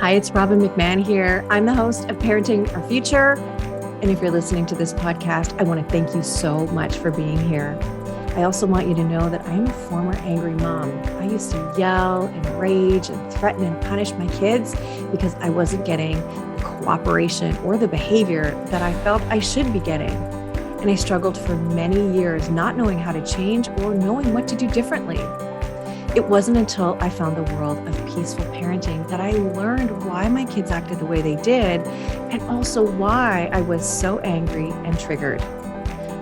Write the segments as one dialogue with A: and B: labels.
A: Hi, it's Robin McManne here. I'm the host of Parenting Our Future. And if you're listening to this podcast, I want to thank you so much for being here. I also want you to know that I am a former angry mom. I used to yell and rage and threaten and punish my kids because I wasn't getting the cooperation or the behavior that I felt I should be getting. And I struggled for many years not knowing how to change or knowing what to do differently. It wasn't until I found the world of peaceful parenting that I learned why my kids acted the way they did, and also why I was so angry and triggered.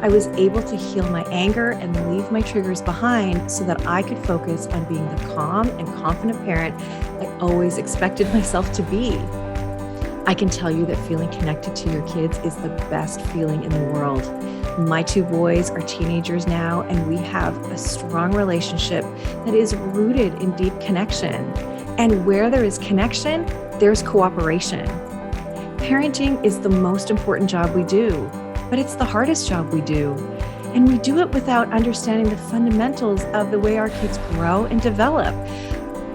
A: I was able to heal my anger and leave my triggers behind so that I could focus on being the calm and confident parent I always expected myself to be. I can tell you that feeling connected to your kids is the best feeling in the world. My two boys are teenagers now, and we have a strong relationship that is rooted in deep connection. And where there is connection, there's cooperation. Parenting is the most important job we do, but it's the hardest job we do. And we do it without understanding the fundamentals of the way our kids grow and develop.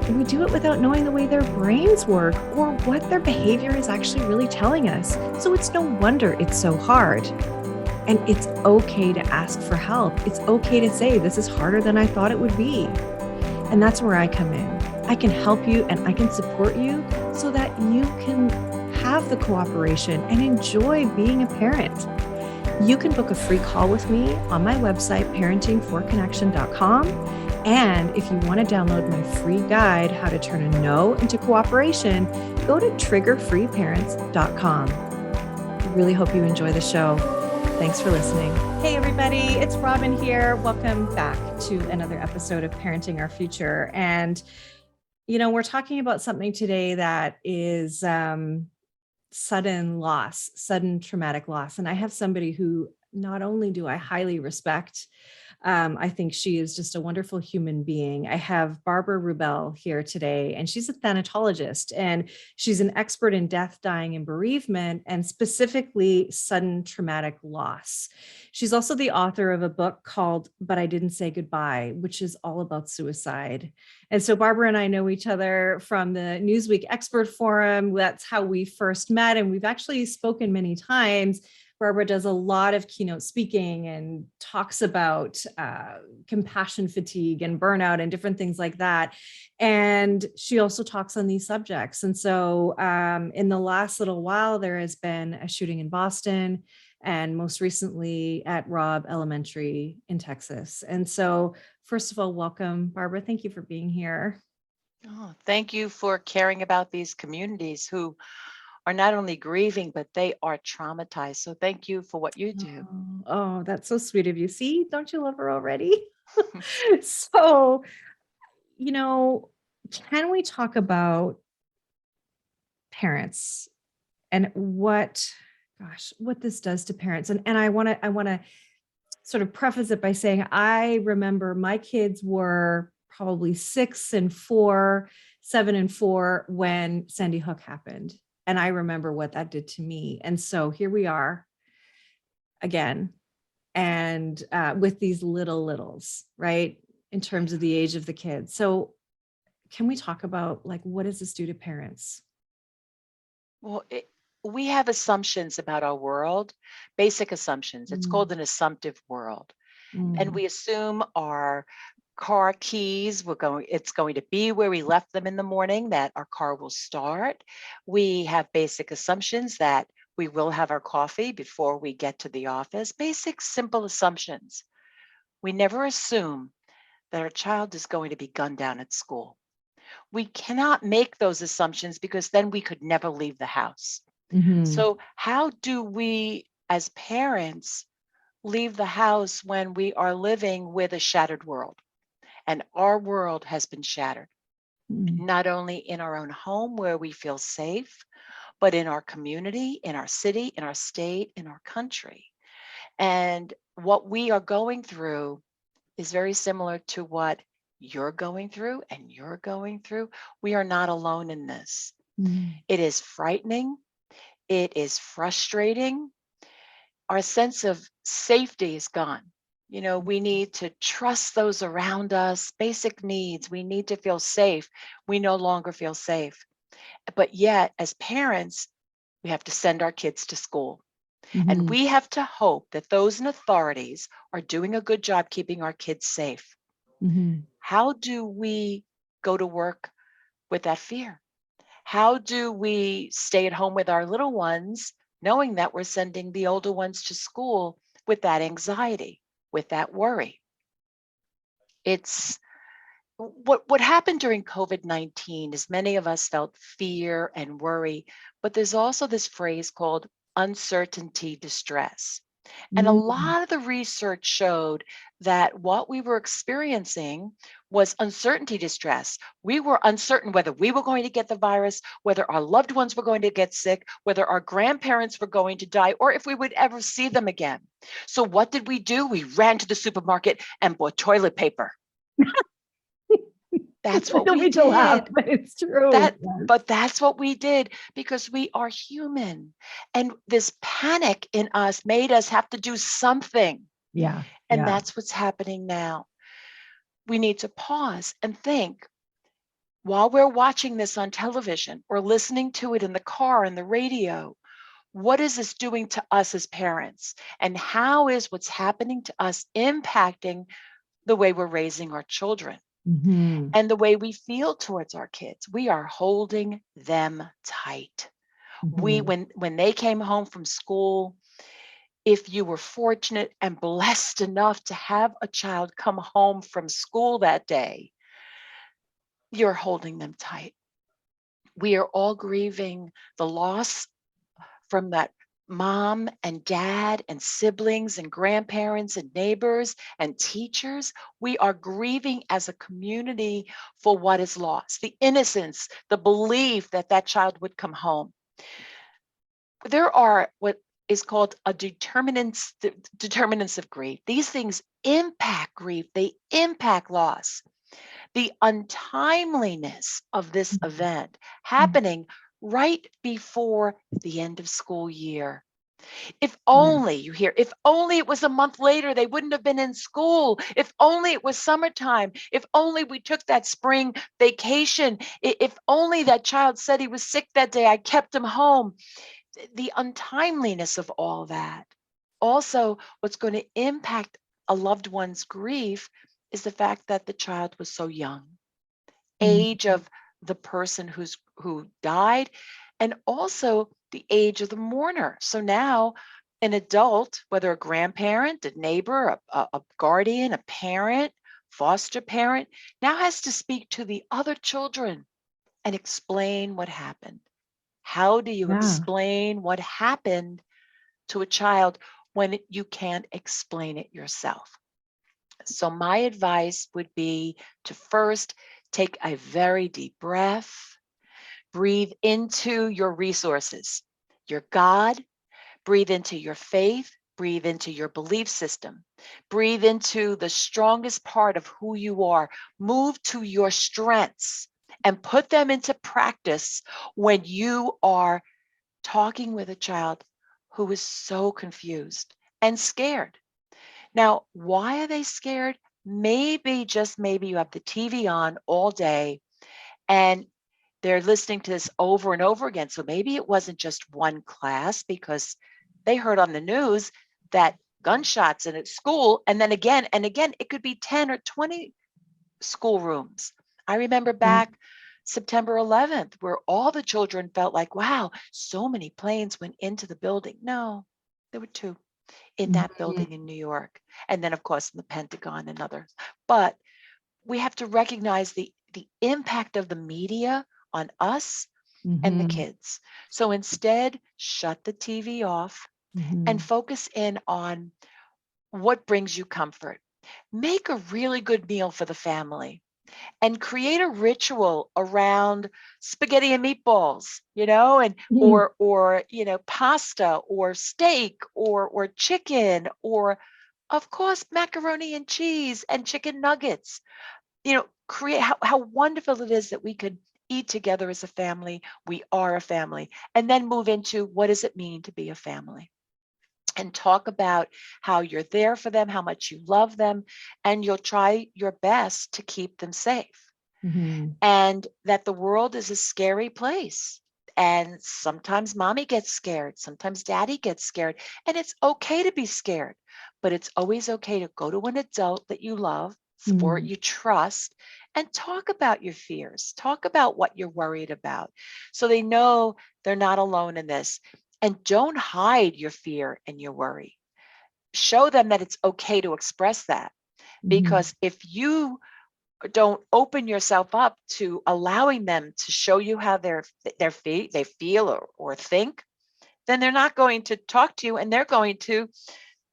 A: And we do it without knowing the way their brains work or what their behavior is actually really telling us. So it's no wonder it's so hard. And it's okay to ask for help. It's okay to say, this is harder than I thought it would be. And that's where I come in. I can help you and I can support you so that you can have the cooperation and enjoy being a parent. You can book a free call with me on my website, parentingforconnection.com. And if you want to download my free guide, How to Turn a No into Cooperation, go to triggerfreeparents.com. I really hope you enjoy the show. Thanks for listening. Hey, everybody, it's Robin here. Welcome back to another episode of Parenting Our Future. And, we're talking about something today that is sudden loss, sudden traumatic loss. And I have somebody who not only do I highly respect, I think she is just a wonderful human being. I have Barbara Rubel here today, and she's a thanatologist, and she's an expert in death, dying, and bereavement, and specifically sudden traumatic loss. She's also the author of a book called But I Didn't Say Goodbye, which is all about suicide. And so Barbara and I know each other from the Newsweek Expert Forum. That's how we first met, and we've actually spoken many times. Barbara does a lot of keynote speaking and talks about compassion fatigue and burnout and different things like that. And she also talks on these subjects. And so in the last little while, there has been a shooting in Boston and most recently at Robb Elementary in Texas. And so first of all, welcome, Barbara. Thank you for being here.
B: Oh, thank you for caring about these communities who are not only grieving, but they are traumatized. So thank you for what you do.
A: Oh, that's so sweet of you. See, don't you love her already? So, can we talk about parents and what this does to parents? And I want to sort of preface it by saying, I remember my kids were probably 6 and 4, 7 and 4 when Sandy Hook happened. And I remember what that did to me. And so here we are again, and with these littles, right? In terms of the age of the kids. So can we talk about what does this do to parents?
B: Well, we have assumptions about our world, basic assumptions. It's called an assumptive world. And we assume our car keys it's going to be where we left them in the morning, that our car will start. We have basic assumptions that we will have our coffee before we get to the office. Basic, simple assumptions. We never assume that our child is going to be gunned down at school. We cannot make those assumptions because then we could never leave the house. So how do we as parents leave the house when we are living with a shattered world? And our world has been shattered, not only in our own home where we feel safe, but in our community, in our city, in our state, in our country. And what we are going through is very similar to what you're going through and you're going through. We are not alone in this. It is frightening. It is frustrating. Our sense of safety is gone. We need to trust those around us, basic needs. We need to feel safe. We no longer feel safe. But yet, as parents, we have to send our kids to school. And we have to hope that those in authorities are doing a good job keeping our kids safe. How do we go to work with that fear? How do we stay at home with our little ones, knowing that we're sending the older ones to school with that anxiety, with that worry? It's what happened during COVID-19 is many of us felt fear and worry, but there's also this phrase called uncertainty distress. And a lot of the research showed that what we were experiencing was uncertainty distress. We were uncertain whether we were going to get the virus, whether our loved ones were going to get sick, whether our grandparents were going to die, or if we would ever see them again. So what did we do? We ran to the supermarket and bought toilet paper. That's what we did.
A: Laugh, but it's true.
B: But that's what we did because we are human. And this panic in us made us have to do something.
A: Yeah.
B: And that's what's happening now. We need to pause and think while we're watching this on television or listening to it in the car and the radio. What is this doing to us as parents? And how is what's happening to us impacting the way we're raising our children? And the way we feel towards our kids? We are holding them tight. When they came home from school, if you were fortunate and blessed enough to have a child come home from school that day, you're holding them tight. We are all grieving the loss from that mom and dad and siblings and grandparents and neighbors and teachers. We are grieving as a community for what is lost, the innocence, the belief that that child would come home. There are what is called a determinants of grief. These things impact grief. They impact loss. The untimeliness of this event happening right before the end of school year. If only you hear, if only it was a month later, they wouldn't have been in school. If only it was summertime. If only we took that spring vacation. If only that child said he was sick that day, I kept him home. The untimeliness of all that. Also, what's going to impact a loved one's grief is the fact that the child was so young, age of the person who died, and also the age of the mourner. So now an adult, whether a grandparent, a neighbor, a guardian, a parent, foster parent, now has to speak to the other children and explain what happened. How do you explain what happened to a child when you can't explain it yourself? So my advice would be to first take a very deep breath, breathe into your resources, your God, breathe into your faith, breathe into your belief system, breathe into the strongest part of who you are, move to your strengths and put them into practice when you are talking with a child who is so confused and scared. Now, why are they scared? Maybe, just maybe, you have the TV on all day and they're listening to this over and over again. So maybe it wasn't just one class because they heard on the news that gunshots in a school, and then again and again, it could be 10 or 20 schoolrooms. I remember back September 11th, where all the children felt like, wow, so many planes went into the building. No, there were 2 in that building in New York. And then, of course, in the Pentagon and others. But we have to recognize the impact of the media on us and the kids. So instead, shut the TV off and focus in on what brings you comfort. Make a really good meal for the family and create a ritual around spaghetti and meatballs, and or pasta or steak or chicken, or of course macaroni and cheese and chicken nuggets. Create how wonderful it is that we could eat together as a family. We are a family. And then move into, what does it mean to be a family? And talk about how you're there for them, how much you love them, and you'll try your best to keep them safe. and that the world is a scary place. And sometimes mommy gets scared, sometimes daddy gets scared, and it's okay to be scared, but it's always okay to go to an adult that you love, support, you trust, and talk about your fears, talk about what you're worried about, so they know they're not alone in this. And don't hide your fear and your worry. Show them that it's okay to express that, because if you don't open yourself up to allowing them to show you how they feel or think, then they're not going to talk to you, and they're going to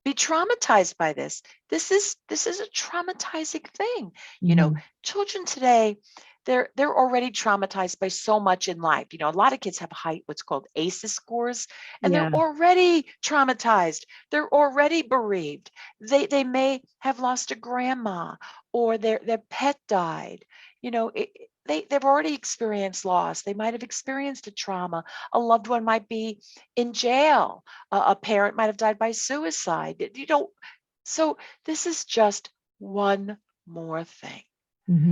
B: be traumatized by this. This is a traumatizing thing. You know, children today, they're already traumatized by so much in life. You know, a lot of kids have what's called ACEs scores, and they're already traumatized. They're already bereaved. They may have lost a grandma, or their pet died. You know, they've already experienced loss. They might have experienced a trauma. A loved one might be in jail. A parent might have died by suicide. You know, so this is just one more thing.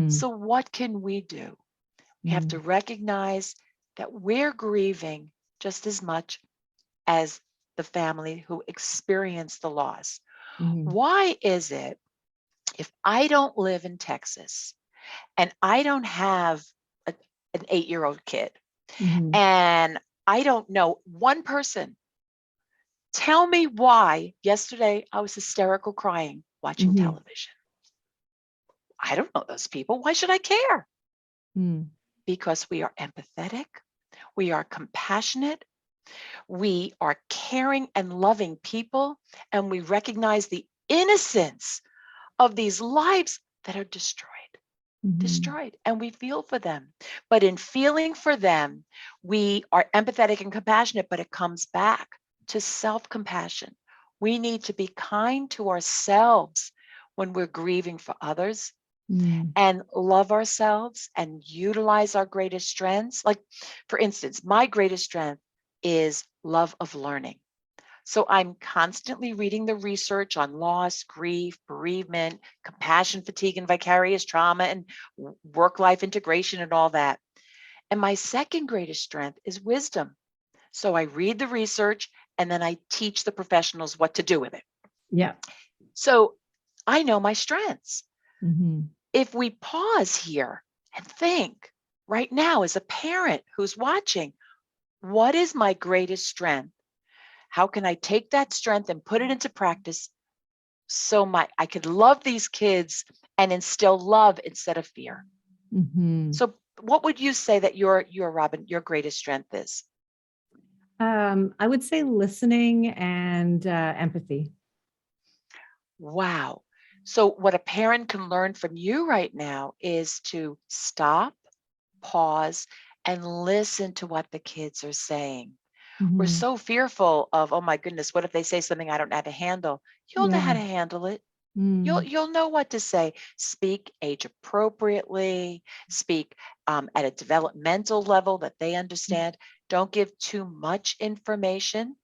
B: So what can we do? We have to recognize that we're grieving just as much as the family who experienced the loss. Why is it, if I don't live in Texas and I don't have an 8-year-old kid, and I don't know one person, tell me why yesterday I was hysterical crying watching television? I don't know those people. Why should I care? Because we are empathetic, we are compassionate, we are caring and loving people, and we recognize the innocence of these lives that are destroyed, and we feel for them. But in feeling for them, we are empathetic and compassionate, but it comes back to self-compassion. We need to be kind to ourselves when we're grieving for others, and love ourselves and utilize our greatest strengths. Like, for instance, my greatest strength is love of learning. So I'm constantly reading the research on loss, grief, bereavement, compassion, fatigue, and vicarious trauma, and work-life integration and all that. And my second greatest strength is wisdom. So I read the research, and then I teach the professionals what to do with it.
A: Yeah.
B: So I know my strengths. If we pause here and think right now, as a parent who's watching, what is my greatest strength? How can I take that strength and put it into practice so I could love these kids and instill love instead of fear? So what would you say that your Robbin, your greatest strength is?
A: I would say listening and empathy.
B: Wow. So what a parent can learn from you right now is to stop, pause, and listen to what the kids are saying. We're so fearful of, oh my goodness, what if they say something I don't know how to handle? You'll know how to handle it. You'll know what to say. Speak age appropriately. Speak at a developmental level that they understand. Don't give too much information,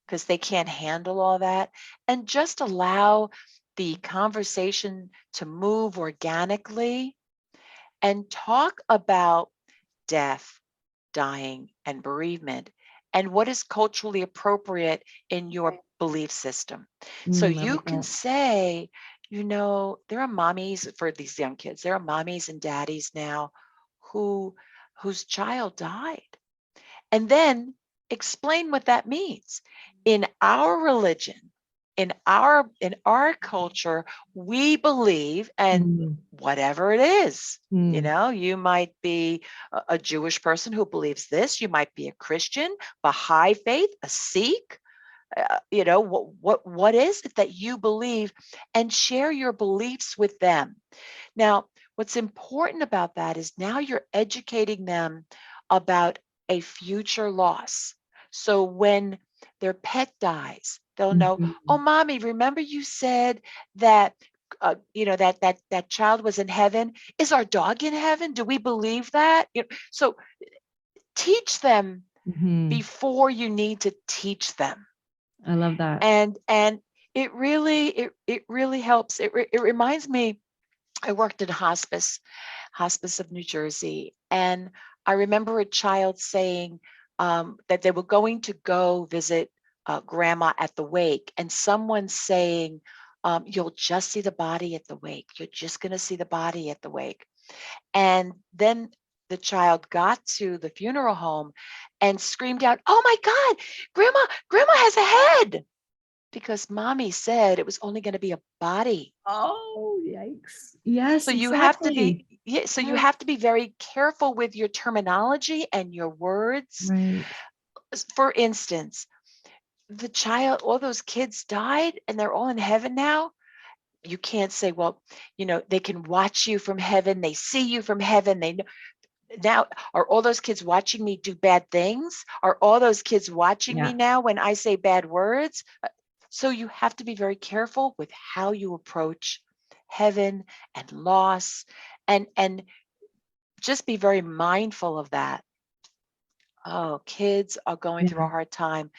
B: because they can't handle all that. And just allow the conversation to move organically, and talk about death, dying, and bereavement, and what is culturally appropriate in your belief system. So you can say, you know, there are mommies for these young kids. There are mommies and daddies now whose child died, and then explain what that means. In our religion, in our culture, we believe, and whatever it is, you know, you might be a Jewish person who believes this, you might be a Christian, Baha'i faith, a Sikh, you know, what is it that you believe, and share your beliefs with them. Now, what's important about that is now you're educating them about a future loss. So when their pet dies, they'll know, oh, mommy, remember you said that, you know, that child was in heaven. Is our dog in heaven? Do we believe that? You know, so teach them before you need to teach them.
A: I love that.
B: And it really helps. It reminds me I worked in hospice of New Jersey, and I remember a child saying that they were going to go visit grandma at the wake, and someone saying, you'll just see the body at the wake. You're just going to see the body at the wake. And then the child got to the funeral home and screamed out, "Oh my God, grandma has a head," because mommy said it was only going to be a body.
A: Oh, yikes. Yes,
B: So you have to
A: exactly.
B: be, yeah, so you
A: Yeah.
B: have to be very careful with your terminology and your words.
A: Right.
B: For instance, the child, all those kids died and they're all in heaven now. You can't say, well, they can watch you from heaven. They see you from heaven. They know. Now, are all those kids watching me do bad things? Are all those kids watching me
A: Yeah.
B: now when I say bad words? So you have to be very careful with how you approach heaven and loss, and just be very mindful of that. Oh, kids are going through a
A: Yeah.
B: hard time.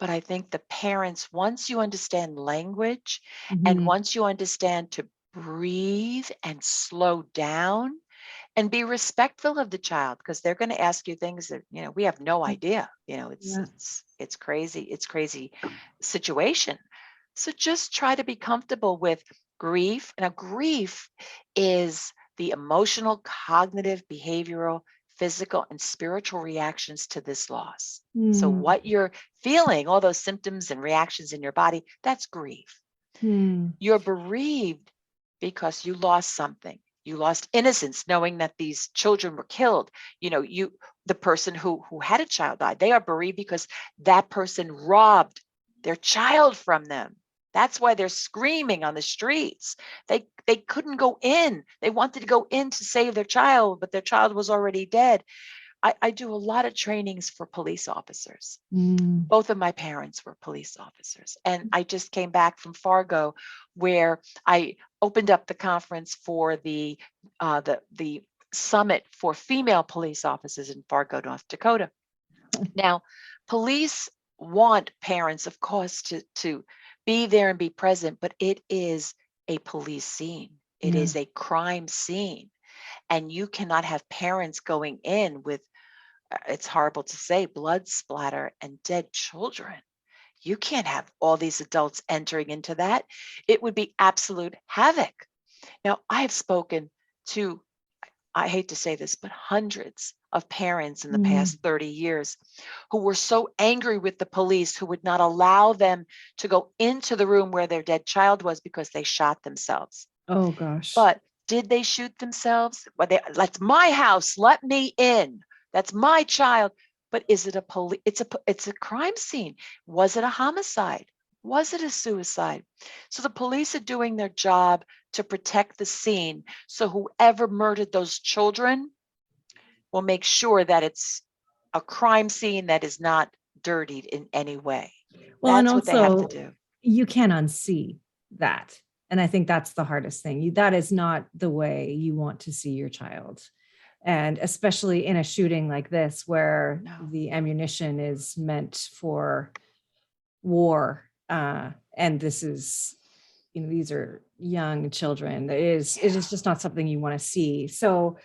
B: But I think the parents, once you understand language and
A: Mhm.
B: once you understand to breathe and slow down and be respectful of the child, because they're going to ask you things that, we have no idea. It's
A: Yeah.
B: it's crazy. It's crazy situation. So just try to be comfortable with grief. Now, grief is the emotional, cognitive, behavioral, physical, and spiritual reactions to this loss. So
A: Mm.
B: what you're feeling, all those symptoms and reactions in your body, that's grief.
A: Mm.
B: You're bereaved because you lost something. You lost innocence, knowing that these children were killed. The person who had a child died. They are bereaved because that person robbed their child from them. That's why they're screaming on the streets. They couldn't go in. They wanted to go in to save their child, but their child was already dead. I do a lot of trainings for police officers.
A: Mm.
B: Both of my parents were police officers. And I just came back from Fargo, where I opened up the conference for the summit for female police officers in Fargo, North Dakota. Now, police want parents, of course, to be there and be present, but it is a police scene. It
A: Yeah.
B: is a crime scene. And you cannot have parents going in with, it's horrible to say, blood splatter and dead children. You can't have all these adults entering into that. It would be absolute havoc. Now, I have spoken to, I hate to say this, but hundreds of parents in the
A: Mm.
B: past 30 years who were so angry with the police who would not allow them to go into the room where their dead child was because they shot themselves.
A: Oh gosh.
B: But did they shoot themselves? Well, that's my house. Let me in. That's my child. But is it it's a crime scene. Was it a homicide? Was it a suicide? So the police are doing their job to protect the scene. So whoever murdered those children will make sure that it's a crime scene that is not dirtied in any way.
A: Well, and
B: That's what they have to
A: also
B: do.
A: you can't unsee that. And I think that's the hardest thing. That is not the way you want to see your child. And especially in a shooting like this, where
B: No.
A: the ammunition is meant for war. And this is, these are young children. It is just not something you want to see. So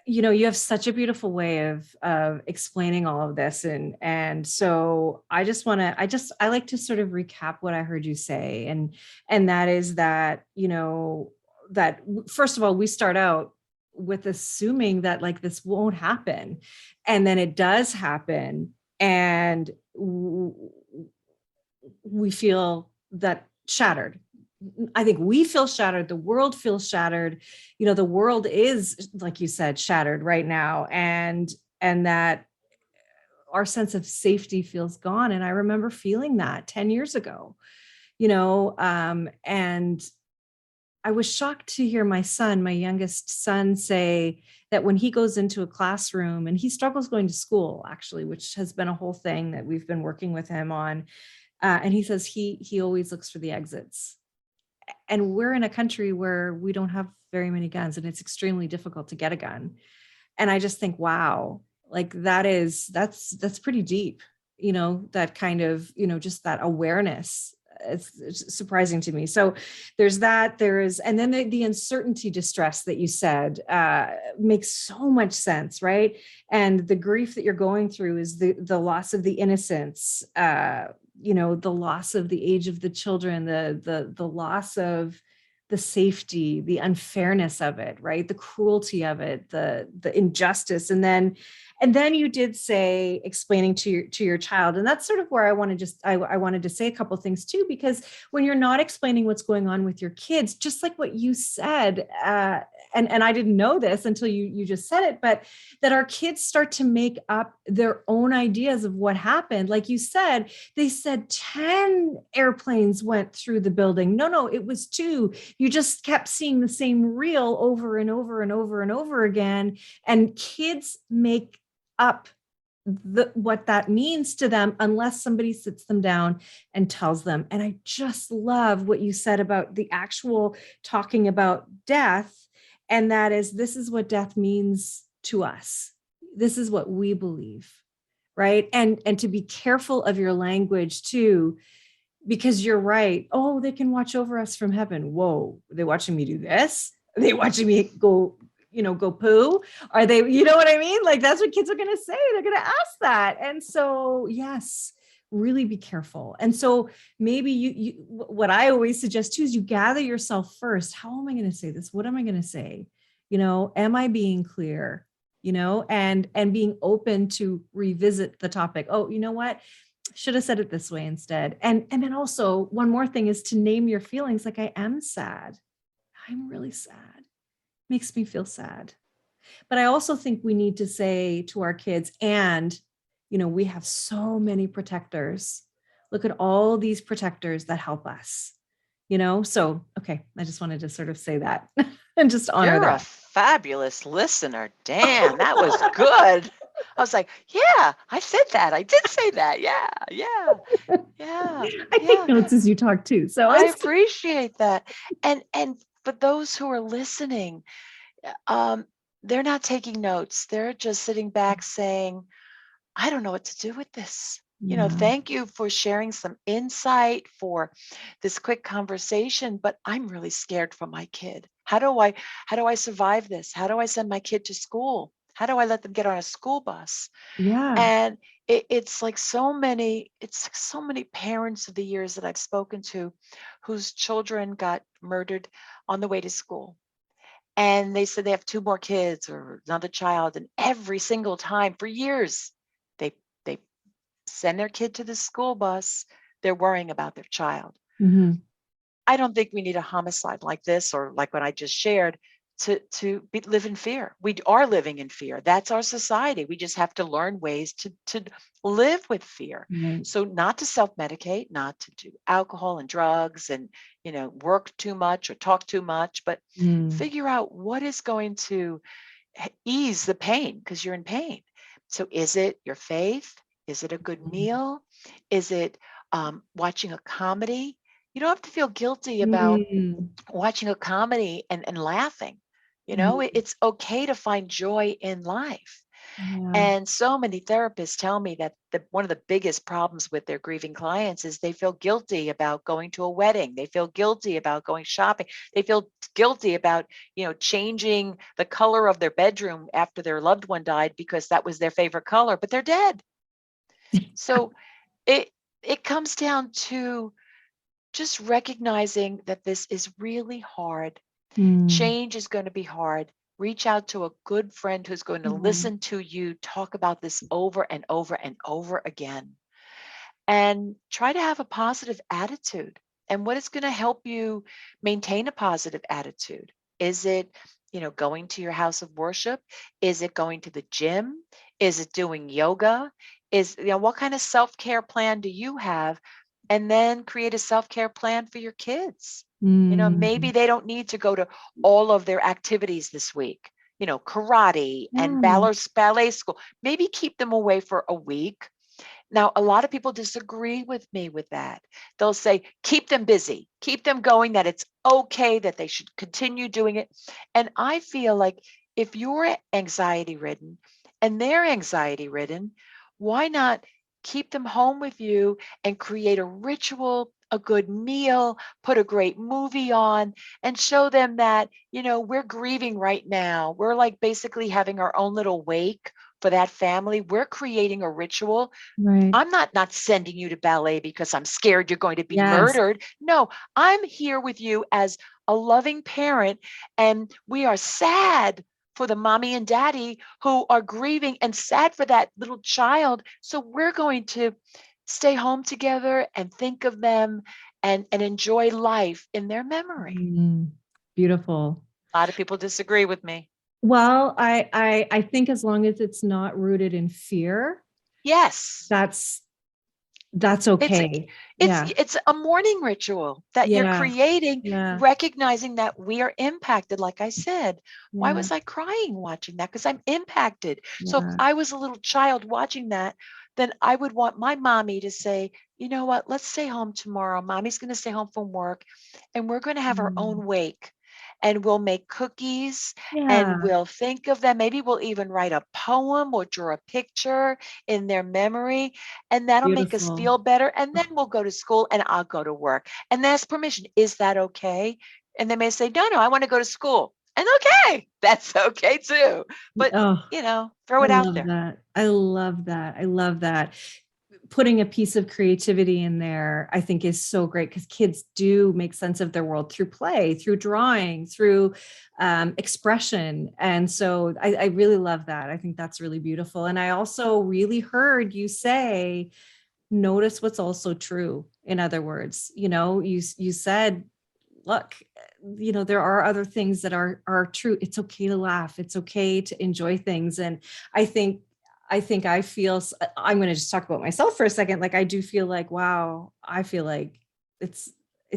A: you have such a beautiful way of explaining all of this, and so I like to sort of recap what I heard you say, and that is that that first of all, we start out with assuming that like this won't happen, and then it does happen, and we feel that shattered. I think we feel shattered. The world feels shattered. The world is, like you said, shattered right now. And that our sense of safety feels gone. And I remember feeling that 10 years ago, and I was shocked to hear my youngest son, say that when he goes into a classroom, and he struggles going to school, actually, which has been a whole thing that we've been working with him on. And he says he always looks for the exits. And we're in a country where we don't have very many guns, and it's extremely difficult to get a gun. And I just think, wow, like that's pretty deep, that kind of, just that awareness. it's surprising to me. So there's that, and then the uncertainty distress that you said makes so much sense, right? And the grief that you're going through is the loss of the innocence, the loss of the age of the children, the loss of the safety, the unfairness of it, right? The cruelty of it, the injustice. And then you did say explaining to your child. And that's sort of where I wanted to say a couple of things too, because when you're not explaining what's going on with your kids, just like what you said, and I didn't know this until you just said it, but that our kids start to make up their own ideas of what happened. Like you said, they said 10 airplanes went through the building. No, it was 2. You just kept seeing the same reel over and over and over and over again. And kids make up what that means to them unless somebody sits them down and tells them. And I just love what you said about the actual talking about death. And that is, this is what death means to us. This is what we believe, right? And to be careful of your language too, because you're right. Oh, they can watch over us from heaven. Whoa, are they watching me do this? Are they watching me go poo? Are they, you know what I mean? Like, that's what kids are going to say. They're going to ask that. And so, yes, really be careful. And so maybe you what I always suggest too, is you gather yourself first. How am I going to say this? What am I going to say? Am I being clear? And being open to revisit the topic. Oh, you know what? Should have said it this way instead. And then also one more thing is to name your feelings. Like, I am sad. I'm really sad. Makes me feel sad. But I also think we need to say to our kids, and, we have so many protectors. Look at all these protectors that help us, So, okay, I just wanted to sort of say that and just honor
B: You're
A: that.
B: a fabulous listener. Damn, that was good. I was like, yeah, I said that. I did say that. Yeah.
A: I take notes as you talk too. So
B: I appreciate that. And for those who are listening, they're not taking notes. They're just sitting back saying, I don't know what to do with this. Thank you for sharing some insight, for this quick conversation, but I'm really scared for my kid. How do I survive this? How do I send my kid to school? How do I let them get on a school bus?
A: Yeah.
B: And it's like so many parents of the years that I've spoken to whose children got murdered on the way to school. And they said they have 2 more kids or another child. And every single time for years, they send their kid to the school bus. They're worrying about their child.
A: Mm-hmm.
B: I don't think we need a homicide like this, or like what I just shared, to live in fear. We are living in fear. That's our society. We just have to learn ways to live with fear.
A: Right.
B: So not to self-medicate, not to do alcohol and drugs and, work too much or talk too much, but figure out what is going to ease the pain, because you're in pain. So is it your faith? Is it a good meal? Is it watching a comedy? You don't have to feel guilty about watching a comedy and laughing. It's okay to find joy in life.
A: Yeah.
B: And so many therapists tell me that one of the biggest problems with their grieving clients is they feel guilty about going to a wedding. They feel guilty about going shopping. They feel guilty about, changing the color of their bedroom after their loved one died because that was their favorite color, but they're dead. So it comes down to just recognizing that this is really hard. Change is going to be hard. Reach out to a good friend who's going to listen to you talk about this over and over and over again. And try to have a positive attitude. And what is going to help you maintain a positive attitude? Is it, going to your house of worship? Is it going to the gym? Is it doing yoga? What kind of self-care plan do you have? And then create a self-care plan for your kids. Maybe they don't need to go to all of their activities this week, karate and ballet school. Maybe keep them away for a week. Now, a lot of people disagree with me with that. They'll say, keep them busy, keep them going, that it's okay, that they should continue doing it. And I feel like if you're anxiety ridden and they're anxiety ridden, why not keep them home with you and create a ritual a good meal, put a great movie on, and show them that, we're grieving right now. We're like basically having our own little wake for that family. We're creating a ritual.
A: Right.
B: I'm not sending you to ballet because I'm scared you're going to be
A: Yes.
B: murdered. No, I'm here with you as a loving parent, and we are sad for the mommy and daddy who are grieving and sad for that little child. So we're going to stay home together and think of them and enjoy life in their memory.
A: Beautiful.
B: A lot of people disagree with me.
A: Well, I think as long as it's not rooted in fear,
B: Yes.
A: that's okay.
B: It's a mourning ritual that you're creating, recognizing that we are impacted. Like I said, why was I crying watching that? Because I'm impacted. So if I was a little child watching that, then I would want my mommy to say, you know what, let's stay home tomorrow. Mommy's going to stay home from work and we're going to have our own wake. And we'll make cookies and we'll think of them. Maybe we'll even write a poem or draw a picture in their memory. And that'll make us feel better. And then we'll go to school and I'll go to work and ask permission. Is that okay? And they may say, no, I want to go to school. And okay, that's okay too. But, throw it out there.
A: I love that. I love that. Putting a piece of creativity in there, I think, is so great because kids do make sense of their world through play, through drawing, through expression. And so I really love that. I think that's really beautiful. And I also really heard you say, notice what's also true. In other words, you said, look, there are other things that are true. It's okay to laugh. It's okay to enjoy things. And I think I feel, I'm going to just talk about myself for a second. Like, I do feel like, wow, I feel like it's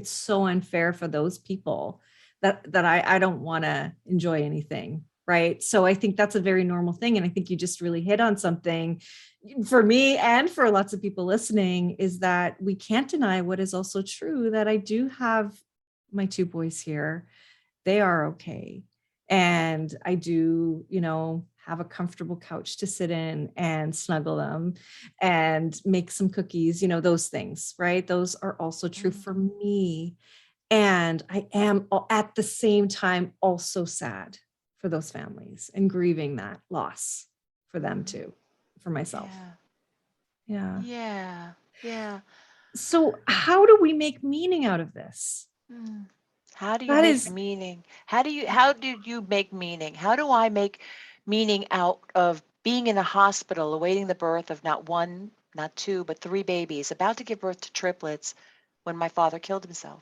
A: so unfair for those people that I don't want to enjoy anything. Right. So I think that's a very normal thing. And I think you just really hit on something for me and for lots of people listening, is that we can't deny what is also true, that I do have my two boys here. They are okay. And I do, have a comfortable couch to sit in and snuggle them and make some cookies, those things, right? Those are also true for me. And I am at the same time also sad for those families and grieving that loss for them too, for myself.
B: Yeah.
A: So how do we make meaning out of this?
B: How do you make meaning? How do you make meaning? How do I make meaning out of being in a hospital awaiting the birth of not one, not two, but three babies, about to give birth to triplets when my father killed himself?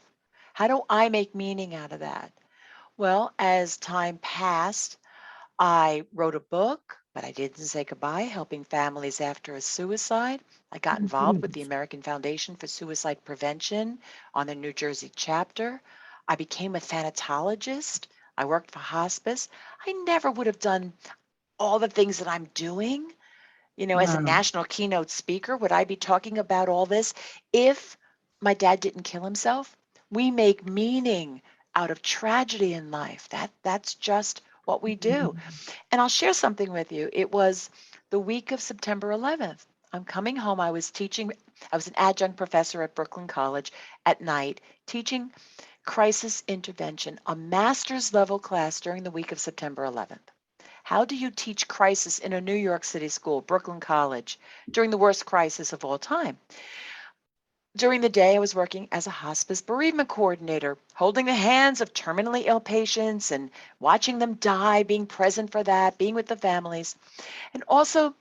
B: How do I make meaning out of that? Well, as time passed, I wrote a book, but I didn't say goodbye, helping families after a suicide. I got involved with the American Foundation for Suicide Prevention on the New Jersey chapter. I became a thanatologist. I worked for hospice. I never would have done all the things that I'm doing. As a national keynote speaker, would I be talking about all this if my dad didn't kill himself? We make meaning out of tragedy in life. That's just what we do. And I'll share something with you. It was the week of September 11th. I'm coming home. I was an adjunct professor at Brooklyn College at night, teaching crisis intervention, a master's level class during the week of September 11th. How do you teach crisis in a New York City school, Brooklyn College, during the worst crisis of all time? During the day, I was working as a hospice bereavement coordinator, holding the hands of terminally ill patients and watching them die, being present for that, being with the families, and also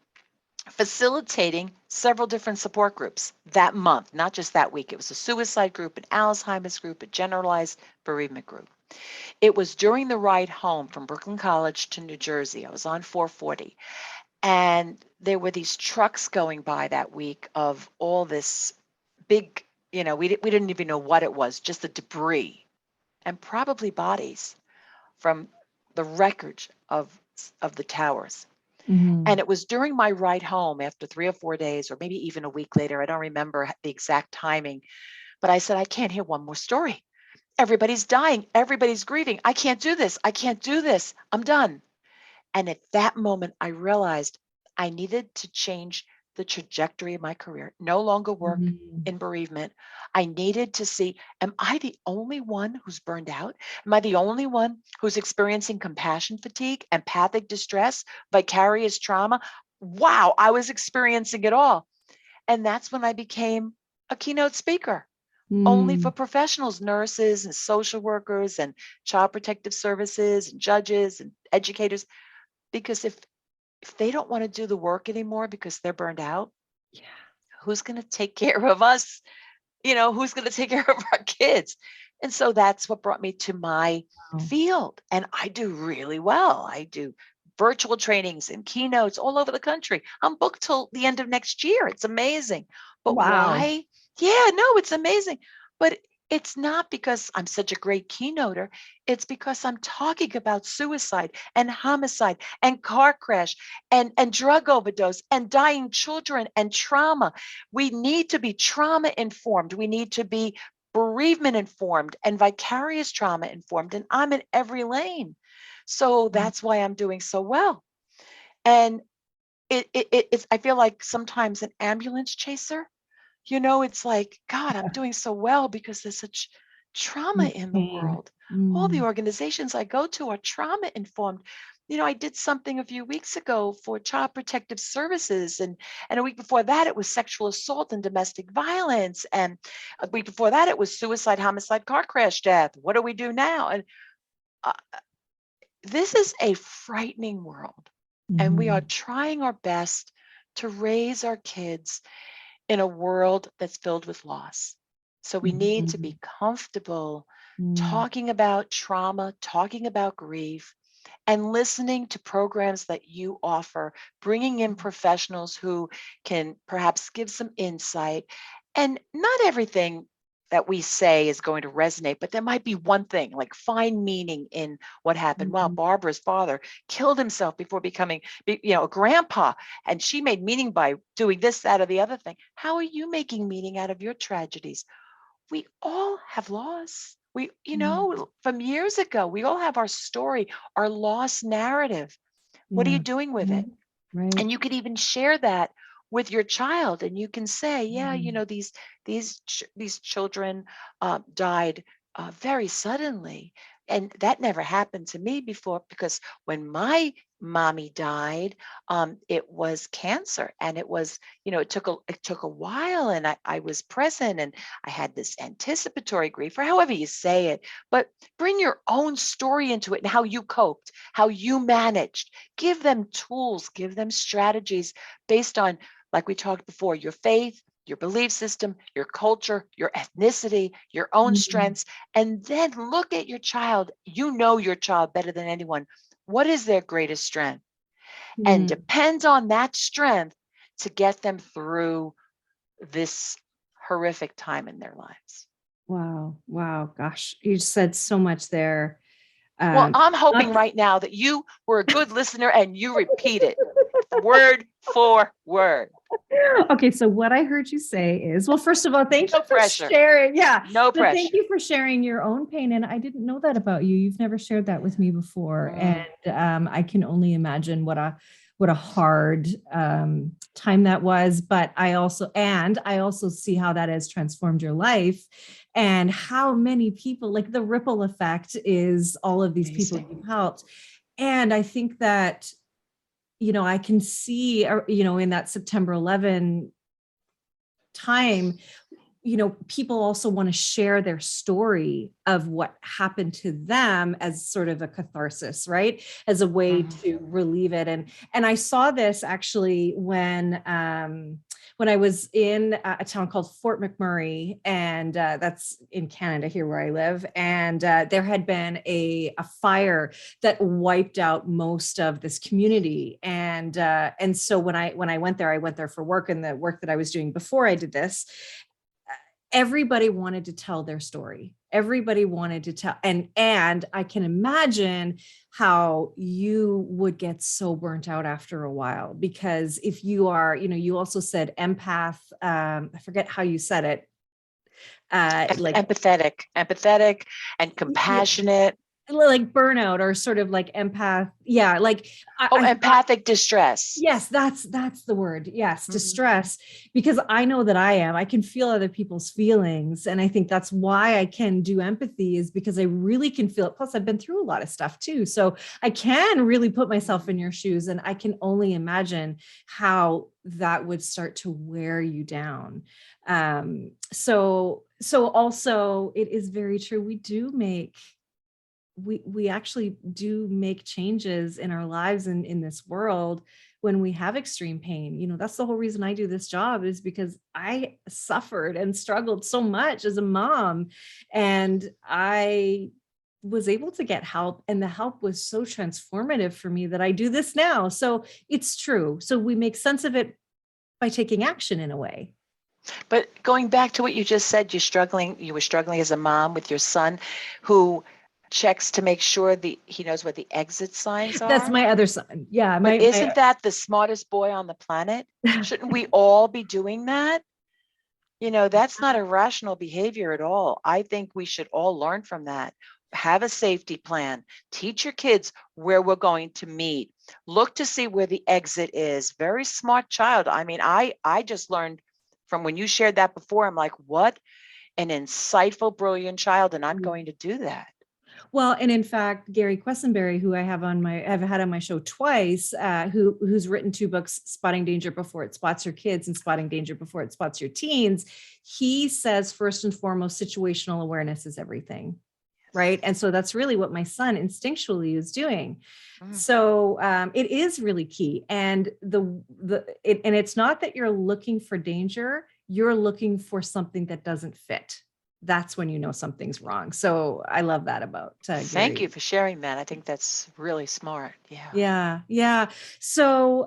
B: facilitating several different support groups that month, not just that week. It was a suicide group, an Alzheimer's group, a generalized bereavement group. It was during the ride home from Brooklyn College to New Jersey. I was on 440. And there were these trucks going by that week of all this big, we didn't even know what it was, just the debris and probably bodies from the wreckage of the towers. And it was during my ride home after 3 or 4 days, or maybe even a week later, I don't remember the exact timing, but I said, I can't hear one more story. Everybody's dying. Everybody's grieving. I can't do this. I can't do this. I'm done. And at that moment, I realized I needed to change the trajectory of my career, no longer work in bereavement. I needed to see, am I the only one who's burned out? Am I the only one who's experiencing compassion fatigue, empathic distress, vicarious trauma? Wow, I was experiencing it all. And that's when I became a keynote speaker, only for professionals, nurses and social workers and child protective services and judges and educators. Because if they don't want to do the work anymore because they're burned out, who's going to take care of us? Who's going to take care of our kids? And so that's what brought me to my field. And I do really well. I do virtual trainings and keynotes all over the country. I'm booked till the end of next year. It's amazing. But why? Yeah, no, it's amazing. But it's not because I'm such a great keynoter. It's because I'm talking about suicide and homicide and car crash and drug overdose and dying children and trauma. We need to be trauma informed. We need to be bereavement informed and vicarious trauma informed. And I'm in every lane. So that's why I'm doing so well. And it's, I feel like sometimes an ambulance chaser, it's like, God, I'm doing so well because there's such trauma in the world. All the organizations I go to are trauma informed. I did something a few weeks ago for child protective services, and a week before that it was sexual assault and domestic violence, and a week before that it was suicide, homicide, car crash, death. What do we do now? And this is a frightening world, and we are trying our best to raise our kids in a world that's filled with loss. So we need to be comfortable talking about trauma, talking about grief, and listening to programs that you offer, bringing in professionals who can perhaps give some insight. And not everything that we say is going to resonate, but there might be one thing, like find meaning in what happened. Wow, Barbara's father killed himself before becoming, a grandpa, and she made meaning by doing this, that, or the other thing. How are you making meaning out of your tragedies? We all have loss. We, from years ago, we all have our story, our lost narrative. What are you doing with it?
A: Right.
B: And you could even share that with your child, and you can say, yeah, these children died very suddenly, and that never happened to me before, because when my mommy died, it was cancer, and it was, it took a while, and I was present, and I had this anticipatory grief, or however you say it. But bring your own story into it and how you coped, how you managed. Give them tools, give them strategies based on, like we talked before, your faith, your belief system, your culture, your ethnicity, your own strengths, and then look at your child. You know your child better than anyone. What is their greatest strength? And depend on that strength to get them through this horrific time in their lives.
A: Wow. Wow. Gosh, you said so much there.
B: Well, I'm hoping right now that you were a good listener and you repeat it word for word.
A: Okay, so what I heard you say is, well, first of all, thank you for
B: pressure.
A: sharing. Yeah,
B: no pressure.
A: Thank you for sharing your own pain, and I didn't know that about you. You've never shared that with me before, and I can only imagine what a hard time that was. But I also see how that has transformed your life, and how many people, like the ripple effect is all of these people you've helped. And I think that, I can see, in that September 11 time, people also want to share their story of what happened to them as sort of a catharsis, right? As a way to relieve it. And I saw this actually when I was in a town called Fort McMurray, and that's in Canada here where I live. And there had been a fire that wiped out most of this community. And so when I went there for work, and the work that I was doing before I did this, everybody wanted to tell their story. Everybody wanted to tell. And I can imagine how you would get so burnt out after a while, because if you are, you also said empath, I forget how you said it.
B: Like empathetic and compassionate.
A: like burnout or sort of like empath. Yeah. Like,
B: empathic distress.
A: Yes, that's the word. Yes, distress, because I know that I can feel other people's feelings. And I think that's why I can do empathy, is because I really can feel it. Plus, I've been through a lot of stuff too. So I can really put myself in your shoes, and I can only imagine how that would start to wear you down. So also it is very true. We actually do make changes in our lives and in this world when we have extreme pain. You know, that's the whole reason I do this job, is because I suffered and struggled so much as a mom, and I was able to get help, and the help was so transformative for me that I do this now. So it's true. So we make sense of it by taking action in a way.
B: But going back to what you just said, you were struggling as a mom with your son who checks to make sure he knows what the exit signs are.
A: That's my other son. Yeah.
B: But isn't that the smartest boy on the planet? Shouldn't we all be doing that? You know, that's not irrational behavior at all. I think we should all learn from that. Have a safety plan. Teach your kids where we're going to meet. Look to see where the exit is. Very smart child. I mean, I just learned from when you shared that before. I'm like, what an insightful, brilliant child. And I'm going to do that.
A: Well, and in fact, Gary Quessenberry, who I've had on my show twice, who's written 2 books, Spotting Danger Before It Spots Your Kids and Spotting Danger Before It Spots Your Teens. He says, first and foremost, situational awareness is everything. Right. And so that's really what my son instinctually is doing. So it is really key. And and it's not that you're looking for danger, you're looking for something that doesn't fit. That's when you know something's wrong. So I love that about
B: Thank you for sharing that. I think that's really smart.
A: Yeah. So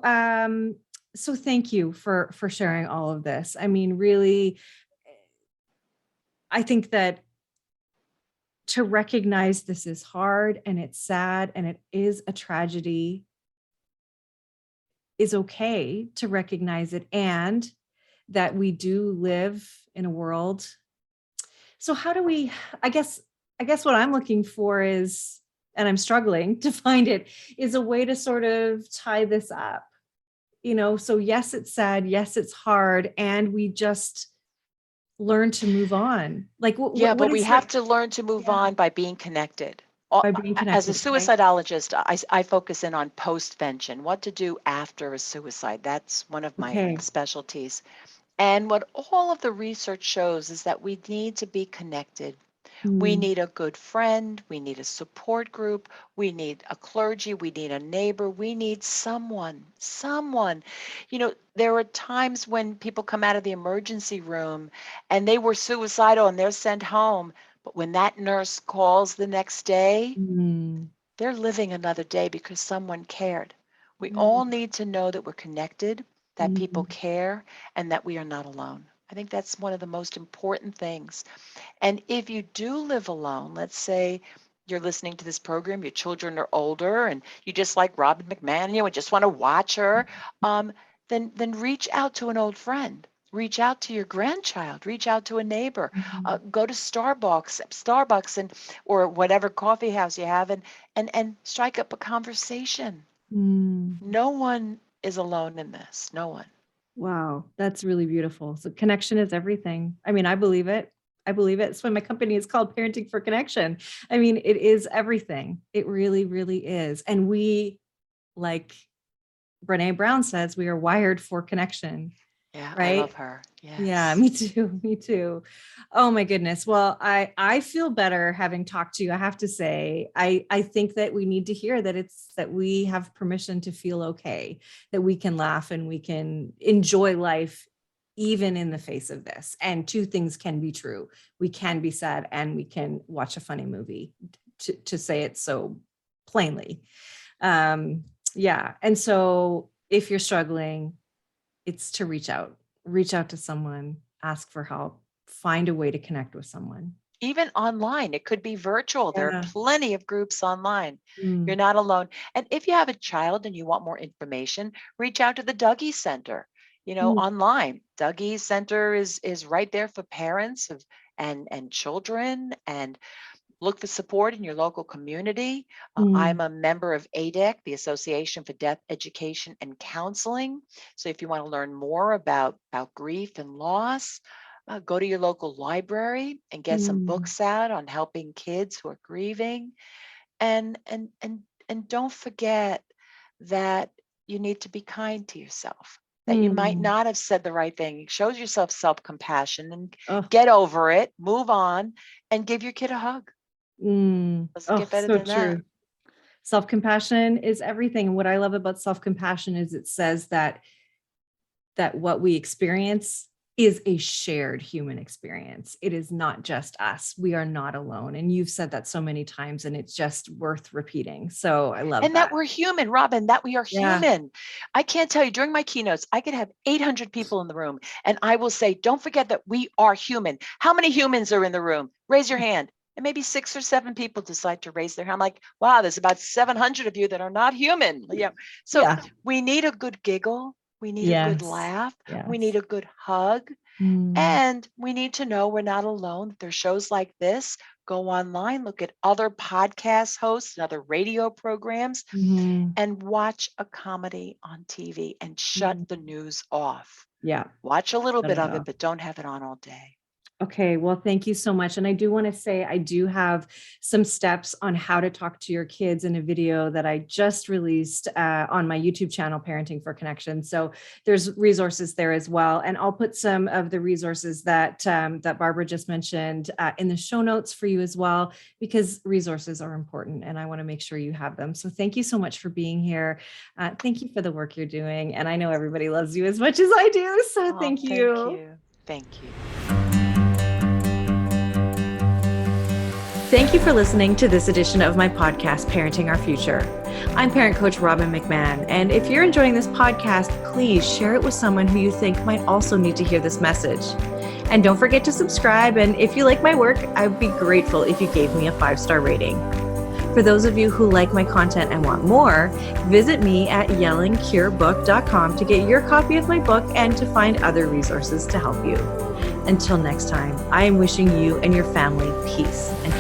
A: so thank you for sharing all of this. I mean, really, I think that to recognize this is hard and it's sad and it is a tragedy is okay to recognize it, and that we do live in a world. So how do we, I guess what I'm looking for is, and I'm struggling to find it, is a way to sort of tie this up, you know? So yes, it's sad. Yes, it's hard. And we just learn to move on. Like,
B: but we have to learn to move on by being connected.
A: By being connected.
B: As a suicidologist, I focus in on postvention, what to do after a suicide. That's one of my specialties. And what all of the research shows is that we need to be connected. We need a good friend. We need a support group. We need a clergy. We need a neighbor. We need someone. You know, there are times when people come out of the emergency room and they were suicidal and they're sent home. But when that nurse calls the next day, they're living another day because someone cared. We all need to know that we're connected, that people care, and that we are not alone. I think that's one of the most important things. And if you do live alone, let's say you're listening to this program, your children are older, and you just like Robin McManne, and just want to watch her, then reach out to an old friend. Reach out to your grandchild. Reach out to a neighbor. Go to Starbucks, and or whatever coffee house you have, and strike up a conversation. No one is alone in this. No one.
A: Wow, that's really beautiful. So connection is everything. I mean, I believe it. That's why my company is called Parenting for Connection. I mean, it is everything. It really, really is. And we, like Brene Brown says, we are wired for connection.
B: Yeah,
A: right?
B: I love her. Yes.
A: Yeah, me too. Oh my goodness. Well, I feel better having talked to you. I have to say, I think that we need to hear that we have permission to feel okay, that we can laugh and we can enjoy life even in the face of this. And 2 things can be true. We can be sad and we can watch a funny movie, to say it so plainly. Yeah. And so if you're struggling, it's to reach out to someone, ask for help, find a way to connect with someone.
B: Even online, it could be virtual. There are plenty of groups online. You're not alone. And if you have a child and you want more information, reach out to the Dougie Center, online. Dougie Center is right there for parents and children, and look for support in your local community. I'm a member of ADEC, the Association for Death Education and Counseling. So if you want to learn more about grief and loss, go to your local library and get some books out on helping kids who are grieving. And don't forget that you need to be kind to yourself, that you might not have said the right thing. Show yourself self-compassion and get over it, move on, and give your kid a hug. Doesn't get better than that.
A: Self-compassion is everything. And what I love about self-compassion is it says that what we experience is a shared human experience. It is not just us. We are not alone. And you've said that so many times, and it's just worth repeating. So I love
B: and that we're human, Robbin, that we are human. I can't tell you, during my keynotes, I could have 800 people in the room, and I will say, don't forget that we are human. How many humans are in the room? Raise your hand. And maybe 6 or 7 people decide to raise their hand. I'm like, wow, there's about 700 of you that are not human. So we need a good giggle. We need a good laugh. We need a good hug. And we need to know we're not alone. If there's shows like this, go online, look at other podcast hosts and other radio programs, and watch a comedy on TV and shut the news off. Watch a little bit of it, but don't have it on all day.
A: Okay, well, thank you so much. And I do want to say, I do have some steps on how to talk to your kids in a video that I just released on my YouTube channel, Parenting for Connection. So there's resources there as well. And I'll put some of the resources that Barbara just mentioned in the show notes for you as well, because resources are important and I want to make sure you have them. So thank you so much for being here. Thank you for the work you're doing. And I know everybody loves you as much as I do. So thank you.
B: Thank you.
A: Thank you for listening to this edition of my podcast, Parenting Our Future. I'm parent coach Robbin McManne, and if you're enjoying this podcast, please share it with someone who you think might also need to hear this message. And don't forget to subscribe, and if you like my work, I'd be grateful if you gave me a 5-star rating. For those of you who like my content and want more, visit me at yellingcurebook.com to get your copy of my book and to find other resources to help you. Until next time, I am wishing you and your family peace and